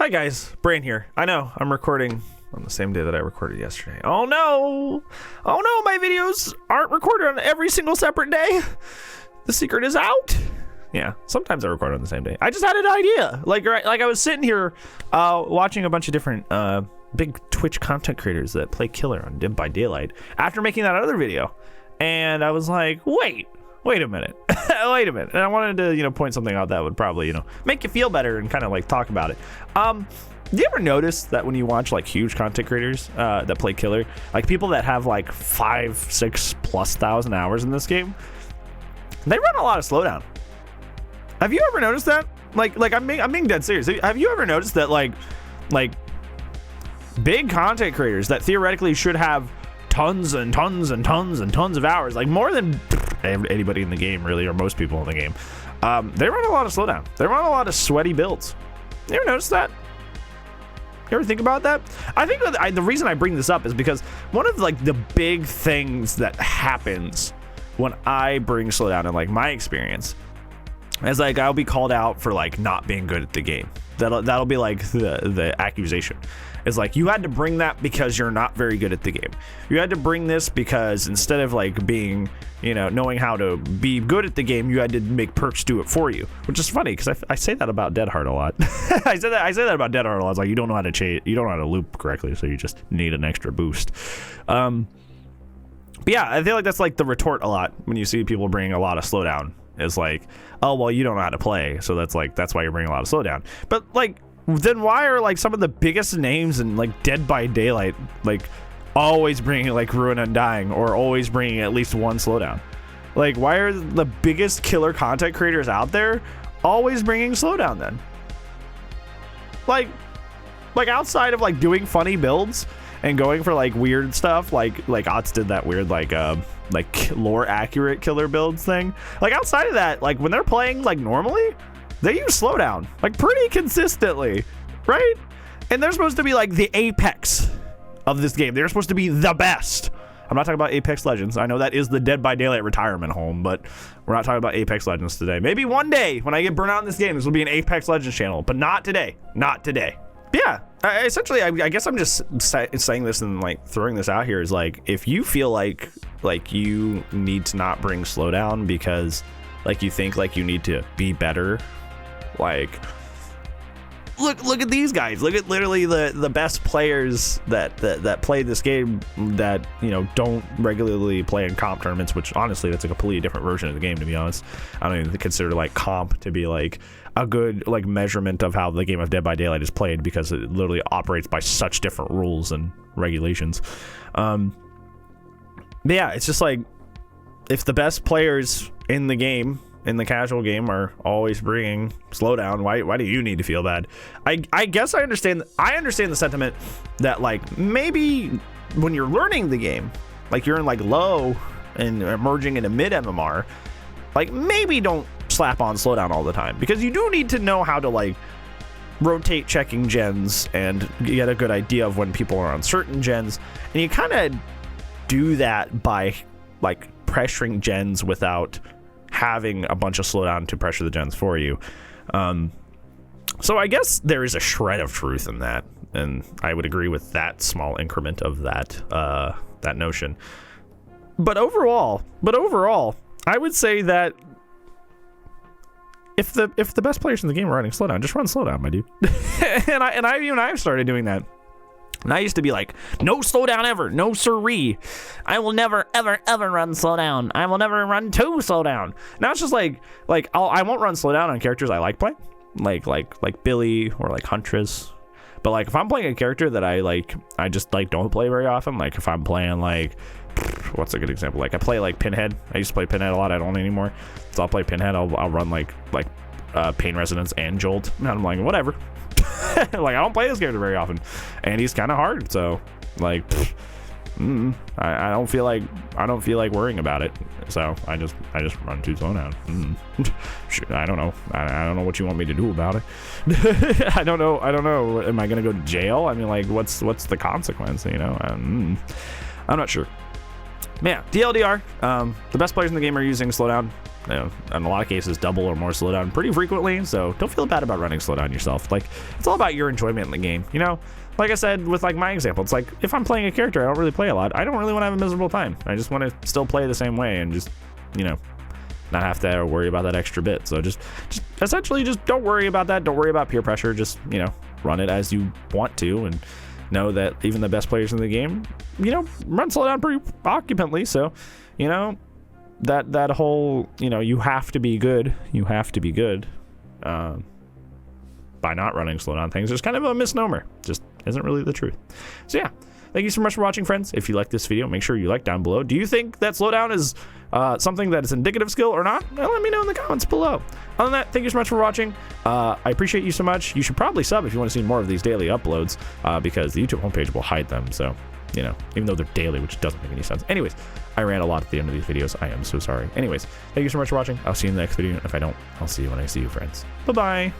Hi guys, Brain here. I know, I'm recording on the same day that I recorded yesterday. Oh no! Oh no, my videos aren't recorded on every single separate day. The secret is out. Yeah, sometimes I record on the same day. I just had an idea. Like I was sitting here watching a bunch of different big Twitch content creators that play killer on Dead by Daylight after making that other video. And I was like, wait a minute. Wait a minute. And I wanted to, point something out that would probably, make you feel better and kind of like talk about it. Do you ever notice that when you watch like huge content creators that play killer, like people that have like 5,000-6,000+ hours in this game, they run a lot of slowdown. Have you ever noticed that? Like I'm being dead serious. Have you ever noticed that like big content creators that theoretically should have tons and tons and tons and tons of hours, like more than anybody in the game really, or most people in the game, they run a lot of slowdown. They run a lot of sweaty builds. You ever notice that? You ever think about that? I think that the reason I bring this up is because one of like the big things that happens when I bring slowdown in like my experience is like I'll be called out for like not being good at the game. That'll be like the accusation. It's like, you had to bring that because you're not very good at the game. You had to bring this because instead of like being, knowing how to be good at the game, you had to make perks do it for you. Which is funny because I say that about Dead Hard a lot. I say that about Dead Hard a lot. It's like, you don't know how to chase, you don't know how to loop correctly, so you just need an extra boost. But yeah, I feel like that's like the retort a lot when you see people bringing a lot of slowdown. Is like, oh well, you don't know how to play, so that's why you're bringing a lot of slowdown. But like, then why are like some of the biggest names in like Dead by Daylight like always bringing like Ruin Undying, or always bringing at least one slowdown? Like, why are the biggest killer content creators out there always bringing slowdown then? Like outside of like doing funny builds and going for like weird stuff, like Otts did that weird like lore accurate killer builds thing. Like outside of that, like when they're playing like normally, they use slowdown like pretty consistently, right? And they're supposed to be like the apex of this game. They're supposed to be the best. I'm not talking about Apex Legends. I know that is the Dead by Daylight retirement home, but we're not talking about Apex Legends today. Maybe one day when I get burnt out in this game, this will be an Apex Legends channel, but not today. Not today. But yeah, essentially, I guess I'm just saying this and like throwing this out here is like, if you feel like you need to not bring slowdown because like you think like you need to be better, like look at these guys. Look at literally the best players that play this game that don't regularly play in comp tournaments, which honestly that's a completely different version of the game, to be honest. I don't even consider like comp to be like a good like measurement of how the game of Dead by Daylight is played, because it literally operates by such different rules and regulations. But yeah, it's just like, if the best players in the game, in the casual game, are always bringing slowdown, why do you need to feel bad? I guess I understand the sentiment that like maybe when you're learning the game, like you're in like low and emerging into mid MMR, like maybe don't slap on slowdown all the time, because you do need to know how to like rotate checking gens and get a good idea of when people are on certain gens, and you kind of do that by like pressuring gens without having a bunch of slowdown to pressure the gens for you. So I guess there is a shred of truth in that, and I would agree with that small increment of that notion. But overall, I would say that if the best players in the game are running slowdown, just run slowdown, my dude. and I've started doing that. And I used to be like, no slowdown ever, no siree. I will never, ever, ever run slowdown. I will never run 2 slowdown. Now it's just like I won't run slowdown on characters I like playing, like Billy or like Huntress. But like if I'm playing a character that I just like don't play very often, like if I'm playing like, what's a good example? Like I play like Pinhead. I used to play Pinhead a lot. I don't anymore. So I'll play Pinhead. I'll run like Pain Resonance and Jolt. And I'm like, whatever. Like I don't play this character very often, and he's kind of hard, so like I don't feel like worrying about it, so I just run 2 slowdown. I don't know. I don't know what you want me to do about it. I don't know. Am I gonna go to jail? I mean, like what's the consequence? I'm not sure. Man, DLDR, the best players in the game are using Slowdown. You know, in a lot of cases, double or more Slowdown pretty frequently, so don't feel bad about running Slowdown yourself. Like, it's all about your enjoyment in the game, you know? Like I said, with like my example, it's like, if I'm playing a character I don't really play a lot, I don't really want to have a miserable time. I just want to still play the same way and just, you know, not have to worry about that extra bit. So just essentially just don't worry about that. Don't worry about peer pressure. Just, you know, run it as you want to, and know that even the best players in the game, you know, run Slowdown pretty occupantly. So, you know, that whole, you know, you have to be good by not running Slowdown things is kind of a misnomer. Just isn't really the truth. So yeah, thank you so much for watching, friends. If you like this video, make sure you like down below. Do you think that Slowdown is something that is indicative skill or not? Well, let me know in the comments below. Other than that, thank you so much for watching. I appreciate you so much. You should probably sub if you want to see more of these daily uploads, because the YouTube homepage will hide them. So, you know, even though they're daily, which doesn't make any sense. Anyways, I ran a lot at the end of these videos. I am so sorry. Anyways, thank you so much for watching. I'll see you in the next video. If I don't, I'll see you when I see you, friends. Bye-bye.